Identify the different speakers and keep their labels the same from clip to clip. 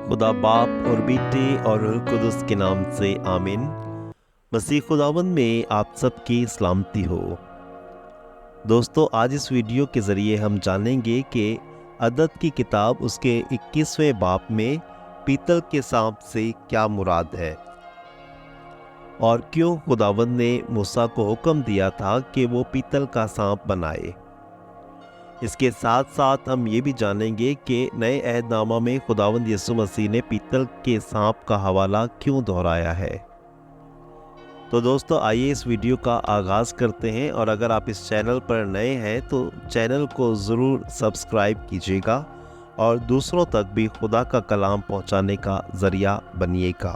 Speaker 1: खुदा बाप और बेटे और रूह कुदस के नाम से आमीन। मसीह खुदावंद में आप सबकी सलामती हो। दोस्तों, आज इस वीडियो के ज़रिए हम जानेंगे कि अदद की किताब उसके 21वें बाब में पीतल के सांप से क्या मुराद है और क्यों खुदावंद ने मूसा को हुक्म दिया था कि वो पीतल का सांप बनाए। इसके साथ साथ हम ये भी जानेंगे कि नए अहदनामा में खुदावंद यीशु मसीह ने पीतल के सांप का हवाला क्यों दोहराया है। तो दोस्तों, आइए इस वीडियो का आगाज़ करते हैं। और अगर आप इस चैनल पर नए हैं तो चैनल को ज़रूर सब्सक्राइब कीजिएगा और दूसरों तक भी खुदा का कलाम पहुंचाने का ज़रिया बनिएगा।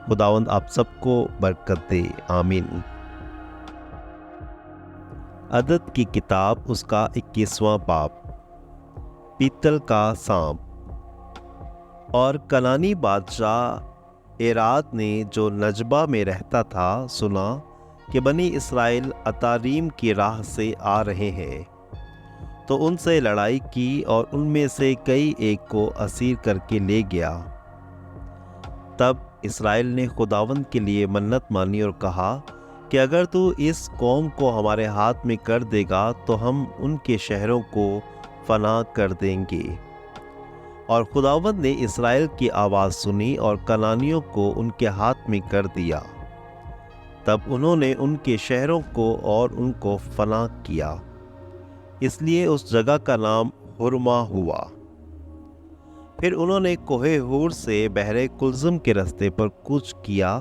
Speaker 1: खुदावंद आप सबको बरकत दे, आमीन। अदद की किताब उसका 21वां बाब, पीतल का सांप। और कनानी बादशाह एराद ने जो नजबा में रहता था सुना कि बनी इस्राएल अतारीम की राह से आ रहे हैं, तो उनसे लड़ाई की और उनमें से कई एक को असीर करके ले गया। तब इस्राएल ने खुदावंद के लिए मन्नत मानी और कहा कि अगर तू इस कौम को हमारे हाथ में कर देगा तो हम उनके शहरों को फना कर देंगे। और खुदावंद ने इस्राएल की आवाज़ सुनी और कनानियों को उनके हाथ में कर दिया। तब उन्होंने उनके शहरों को और उनको फना किया, इसलिए उस जगह का नाम हुरमा हुआ। फिर उन्होंने कोहे हूर से बहरे कुलज़म के रास्ते पर कूच किया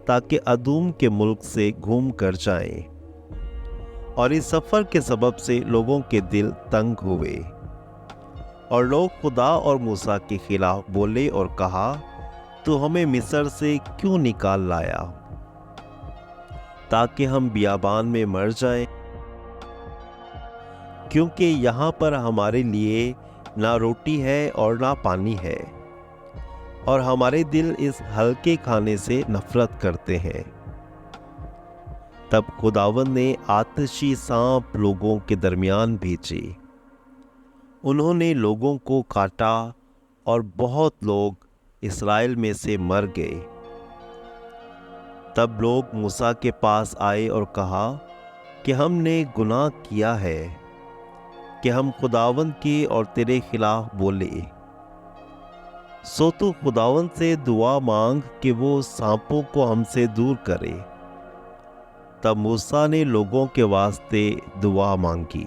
Speaker 1: ताकि अदूम के मुल्क से घूम कर जाएं। और इस सफ़र के सबब से लोगों के दिल तंग हुए और लोग खुदा और मूसा के खिलाफ बोले और कहा, तू हमें मिस्र से क्यों निकाल लाया ताकि हम बियाबान में मर जाएं? क्योंकि यहाँ पर हमारे लिए ना रोटी है और ना पानी है, और हमारे दिल इस हल्के खाने से नफरत करते हैं। तब खुदावंद ने आतिशी सांप लोगों के दरमियान भेजे। उन्होंने लोगों को काटा और बहुत लोग इस्राएल में से मर गए। तब लोग मूसा के पास आए और कहा कि हमने गुनाह किया है कि हम खुदावंद के और तेरे खिलाफ बोले। सो तू खुदावंद से दुआ मांग कि वो सांपों को हमसे दूर करे। तब मूसा ने लोगों के वास्ते दुआ मांगी।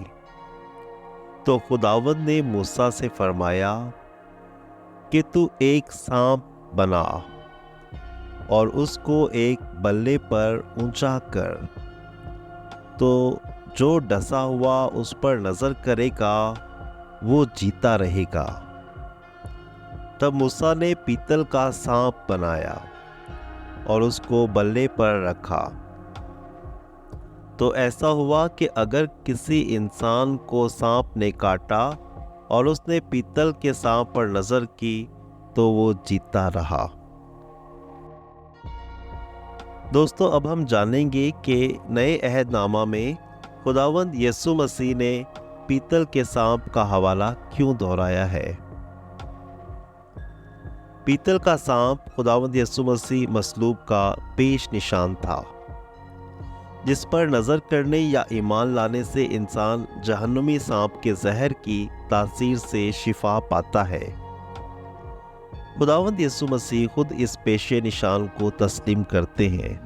Speaker 1: तो खुदावंद ने मूसा से फरमाया कि तू एक सांप बना और उसको एक बल्ले पर ऊंचा कर, तो जो डसा हुआ उस पर नजर करेगा वो जीता रहेगा। तब मूसा ने पीतल का सांप बनाया और उसको बल्ले पर रखा। तो ऐसा हुआ कि अगर किसी इंसान को सांप ने काटा और उसने पीतल के सांप पर नजर की तो वो जीता रहा। दोस्तों, अब हम जानेंगे कि नए अहदनामा में खुदावंद यीशु मसीह ने पीतल के सांप का हवाला क्यों दोहराया है। पीतल का सांप खुदावंद यीशु मसीह मसलूब का पेश निशान था, जिस पर नज़र करने या ईमान लाने से इंसान जहन्नुमी सांप के जहर की तासीर से शिफा पाता है। खुदावंद यीशु मसीह खुद इस पेशे निशान को तस्लीम करते हैं।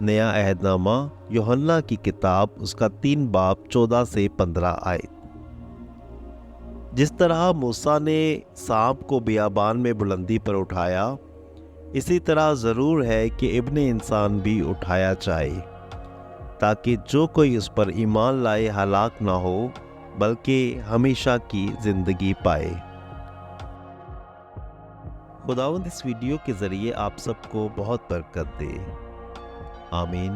Speaker 1: नया अहदनामा यूहन्ना की किताब उसका 3 बाब 14 से 15 आयत। जिस तरह मूसा ने सांप को बियाबान में बुलंदी पर उठाया, इसी तरह ज़रूर है कि इब्ने इंसान भी उठाया जाए, ताकि जो कोई उस पर ईमान लाए हलाक ना हो बल्कि हमेशा की ज़िंदगी पाए। खुदावंद इस वीडियो के ज़रिए आप सबको बहुत बरकत दे, आमीन।